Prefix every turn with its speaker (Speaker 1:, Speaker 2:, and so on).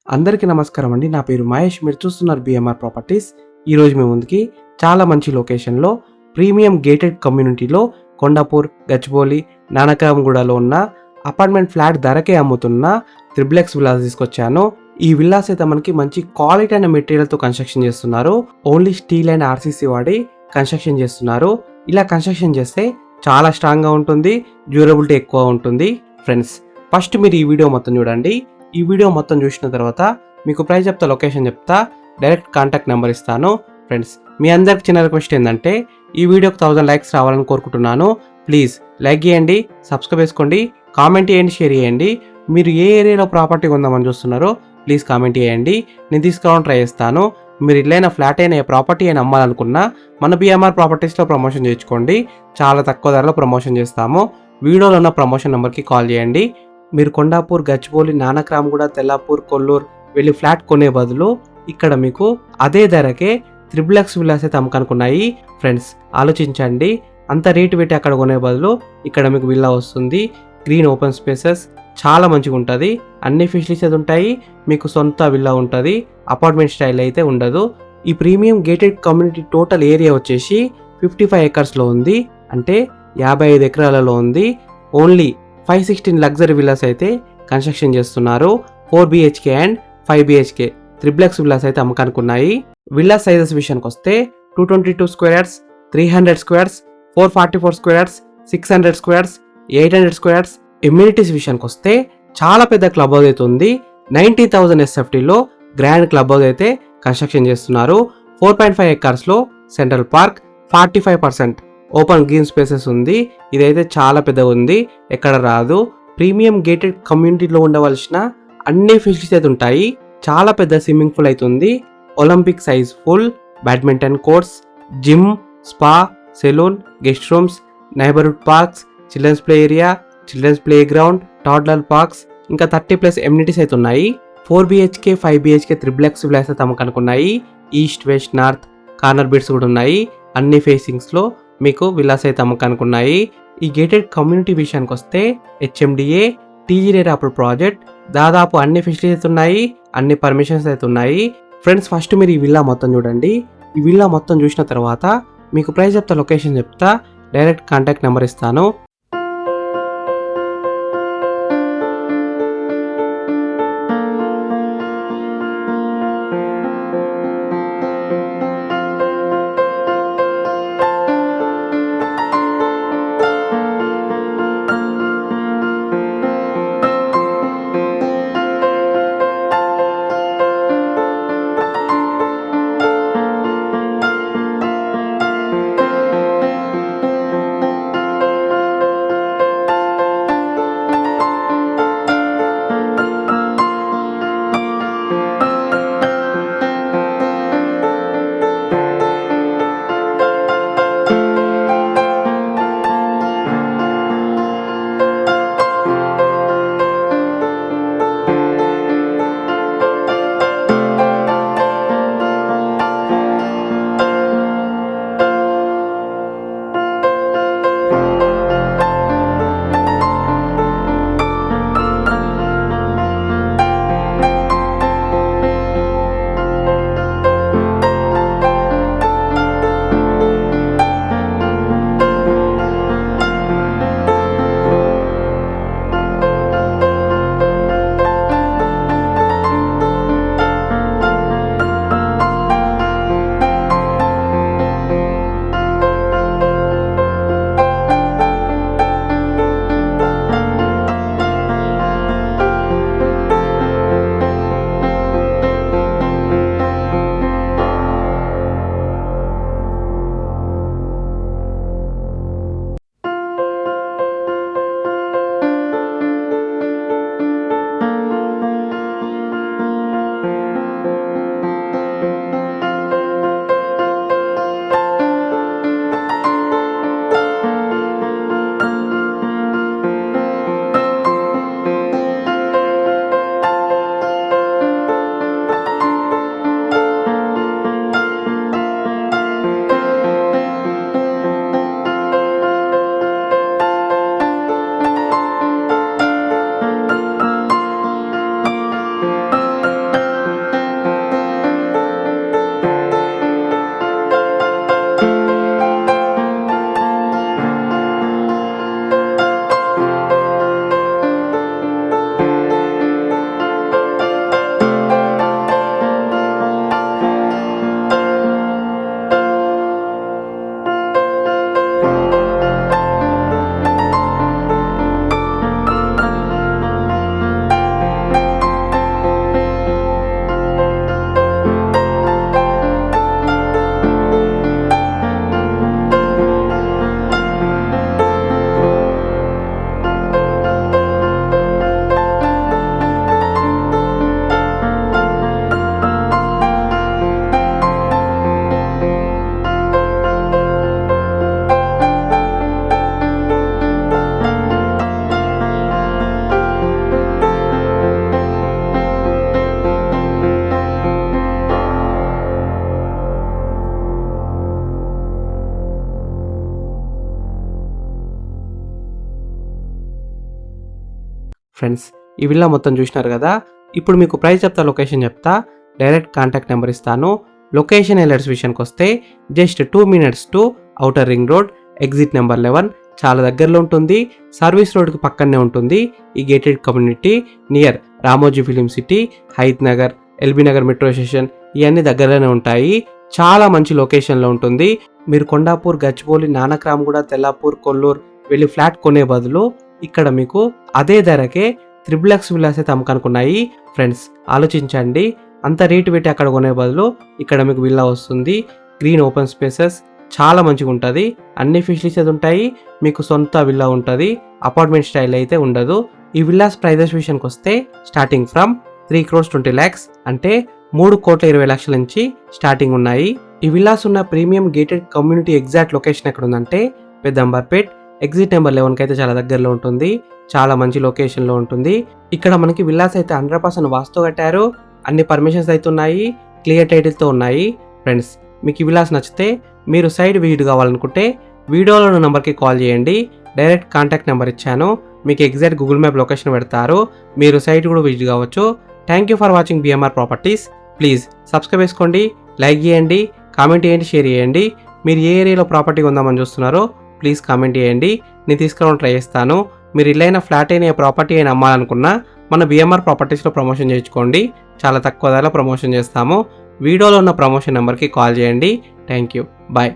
Speaker 1: అందరికీ నమస్కారం అండి. నా పేరు మహేష్. మీరు చూస్తున్నారు బిఎంఆర్ ప్రాపర్టీస్. ఈరోజు మీ ముందుకి చాలా మంచి లొకేషన్లో ప్రీమియం గేటెడ్ కమ్యూనిటీలో కొండాపూర్, గచ్చిబౌలి, నానక్రామ్గూడలో ఉన్న అపార్ట్మెంట్ ఫ్లాట్ ధరకే అమ్ముతున్న త్రిబుల్ విల్లాస్ తీసుకొచ్చాను. ఈ విల్లాస్ అయితే మనకి మంచి క్వాలిటీ అయిన మెటీరియల్తో కన్స్ట్రక్షన్ చేస్తున్నారు. ఓన్లీ స్టీల్ అండ్ ఆర్సీసీ వాడి కన్స్ట్రక్షన్ చేస్తున్నారు. ఇలా కన్స్ట్రక్షన్ చేస్తే చాలా స్ట్రాంగ్గా ఉంటుంది, డ్యూరబిలిటీ ఎక్కువ ఉంటుంది. ఫ్రెండ్స్, ఫస్ట్ మీరు ఈ వీడియో మొత్తం చూడండి. ఈ వీడియో మొత్తం చూసిన తర్వాత మీకు ప్రైస్ చెప్తా, లొకేషన్ చెప్తా, డైరెక్ట్ కాంటాక్ట్ నెంబర్ ఇస్తాను. ఫ్రెండ్స్, మీ అందరికి చిన్న రిక్వెస్ట్ ఏంటంటే ఈ వీడియోకి 1000 లైక్స్ రావాలని కోరుకుంటున్నాను. ప్లీజ్ లైక్ చేయండి, సబ్స్క్రైబ్ చేసుకోండి, కామెంట్ చేయండి, షేర్ చేయండి. మీరు ఏ ఏరియాలో ప్రాపర్టీ కొందామని చూస్తున్నారో ప్లీజ్ కామెంట్ చేయండి. నేను తీసుకోవడానికి ట్రై చేస్తాను. మీరు ఇల్లైన ఫ్లాట్ అయినా ఏ ప్రాపర్టీ అయినా అమ్మాలనుకున్నా మన బిఎంఆర్ ప్రాపర్టీస్లో ప్రమోషన్ చేయించుకోండి. చాలా తక్కువ ధరలో ప్రమోషన్ చేస్తాము. వీడియోలో ఉన్న ప్రమోషన్ నెంబర్కి కాల్ చేయండి. మీరు కొండాపూర్, గచ్చిబౌలి, నానక్రామ్గూడ, తెల్లాపూర్, కొల్లూరు వెళ్ళి ఫ్లాట్ కొనే బదులు ఇక్కడ మీకు అదే ధరకే త్రిబుల్ విల్లాస్ అయితే అమ్మకనుకున్నాయి. ఫ్రెండ్స్, ఆలోచించండి. అంత రేటు పెట్టి అక్కడ కొనే బదులు ఇక్కడ మీకు విల్లా వస్తుంది. గ్రీన్ ఓపెన్ స్పేసెస్, చాలా మంచిగా ఉంటుంది. అన్ని ఫెసిలిటీస్ అయితే ఉంటాయి. మీకు సొంత విల్లా ఉంటుంది, అపార్ట్మెంట్ స్టైల్ అయితే ఉండదు. ఈ premium gated community total area వచ్చేసి 55 ఎకర్స్లో ఉంది. అంటే 55 ఎకరాలలో ఉంది. ఓన్లీ 516 లగ్జరీ విల్లాస్ అయితే కన్స్ట్రక్షన్ చేస్తున్నారు. 4 BHK and 5 BHK triple villas అయితే అమ్మకానుకున్నాయి. విల్లా సైజెస్ విషయానికి వస్తే 222 square yards, 300 square yards, 444 square yards, 600 square yards, 800 square yards. Amenities విషయానికి వస్తే చాలా పెద్ద క్లబ్ హౌస్ అయితే ఉంది. 90,000 SFTలో గ్రాండ్ క్లబ్ హౌస్ అయితే కన్స్ట్రక్షన్ చేస్తున్నారు. 4.5 ఎకర్స్లో central park, 45% open green spaces ఉంది. ఇదైతే చాలా పెద్దగా ఉంది, ఎక్కడ రాదు. ప్రీమియం గేటెడ్ కమ్యూనిటీలో ఉండవలసిన అన్ని ఫెసిలిటీస్ అయితే ఉంటాయి. చాలా పెద్ద స్విమ్మింగ్ పూల్ అవుతుంది, Olympic size pool, badminton courts, gym, spa, salon, guest rooms, neighbourhood parks, children's play area, children's playground, toddler parks, ఇంకా 30+ ఎమ్యూనిటీస్ అయితే ఉన్నాయి. 4 BHK, 5 BHK త్రిబుల్ విల్లాస్ అయితే అమ్మకనుకున్నాయి. East, west, north corner bits కూడా ఉన్నాయి. అన్ని ఫేసింగ్స్లో మీకు విల్లాస్ అయితే అమ్మకనుకున్నాయి. ఈ గేటెడ్ కమ్యూనిటీ విషయానికి వస్తే HMDA, TG rate approve project, దాదాపు అన్ని ఫెసిలిటీస్ అయితే ఉన్నాయి, అన్ని పర్మిషన్స్ అయితే ఉన్నాయి. ఫ్రెండ్స్, ఫస్ట్ మీరు ఈ విల్లా మొత్తం చూడండి. ఈ విల్లా మొత్తం చూసిన తర్వాత మీకు ప్రైస్ చెప్తా, లొకేషన్ చెప్తా, డైరెక్ట్ కాంటాక్ట్ నెంబర్ ఇస్తాను. ఫ్రెండ్స్ ఈ విల్లా మొత్తం చూసినారు కదా. ఇప్పుడు మీకు ప్రైస్ చెప్తా, లొకేషన్ చెప్తా, డైరెక్ట్ కాంటాక్ట్ నెంబర్ ఇస్తాను. లొకేషన్ ఎలర్స్ విషయానికి వస్తే just 2 minutes to outer ring road, exit number 11, చాలా దగ్గరలో ఉంటుంది. సర్వీస్ రోడ్కి పక్కనే ఉంటుంది ఈ gated community. Near Ramoji film city, Hayath Nagar, LB Nagar metro station ఇవన్నీ దగ్గరలోనే ఉంటాయి. చాలా మంచి లొకేషన్లో ఉంటుంది. మీరు కొండాపూర్, గచ్చిబౌలి, నానక్రామ్గూడ, తెల్లాపూర్, కొల్లూరు వెళ్ళి ఫ్లాట్ కొనే బదులు ఇక్కడ మీకు అదే ధరకే XXX విల్లాస్ అయితే అమ్మకానుకున్నాయి. ఫ్రెండ్స్ ఆలోచించండి, అంత రేటు పెట్టి అక్కడ కొనే బదులు ఇక్కడ మీకు విల్లా వస్తుంది. గ్రీన్ ఓపెన్ స్పేసెస్ చాలా మంచిగా ఉంటుంది. అన్ని ఫెసిలిటీస్ ఉంటాయి. మీకు సొంత విల్లా ఉంటుంది. అపార్ట్మెంట్ స్టైల్ అయితే ఉండదు. ఈ విల్లాస్ ప్రైజెస్ విషయానికి వస్తే స్టార్టింగ్ ఫ్రమ్ 3,20 lakhs అంటే 3,20,00,000 నుంచి స్టార్టింగ్ ఉన్నాయి. ఈ విల్లాస్ ఉన్న premium gated community exact location ఎక్కడ ఉందంటే పెద్దంబర్పేట్, ఎగ్జిట్ నెంబర్ 11కి అయితే చాలా దగ్గరలో ఉంటుంది. చాలా మంచి లొకేషన్లో ఉంటుంది. ఇక్కడ మనకి విల్లాస్ అయితే 100% వాస్తు కట్టారు. అన్ని పర్మిషన్స్ అయితే ఉన్నాయి. క్లియర్ టైటిల్తో ఉన్నాయి. ఫ్రెండ్స్ మీకు ఈ విల్లాస్ నచ్చితే మీరు సైడ్ విజిట్ కావాలనుకుంటే వీడియోలో ఉన్న నెంబర్కి కాల్ చేయండి. డైరెక్ట్ కాంటాక్ట్ నెంబర్ ఇచ్చాను. మీకు ఎగ్జాక్ట్ గూగుల్ మ్యాప్ లొకేషన్ పెడతారు. మీరు సైట్ కూడా విజిట్ కావచ్చు. Thank you for watching BMR properties. Please subscribe చేసుకోండి, లైక్ చేయండి, కామెంట్ చేయండి, షేర్ చేయండి. మీరు ఏ ఏరియాలో ప్రాపర్టీ ఉందామని చూస్తున్నారో ప్లీజ్ కామెంట్ చేయండి. నేను తీసుకురావడం ట్రై చేస్తాను. మీరు ఇల్లైనా ఫ్లాట్ అయినా ప్రాపర్టీ అయినా అమ్మాలనుకున్నా మన BMR ప్రాపర్టీస్లో ప్రమోషన్ చేయించుకోండి. చాలా తక్కువ ధరలో ప్రమోషన్ చేస్తాము. వీడియోలో ఉన్న ప్రమోషన్ నెంబర్కి కాల్ చేయండి. Thank you, bye.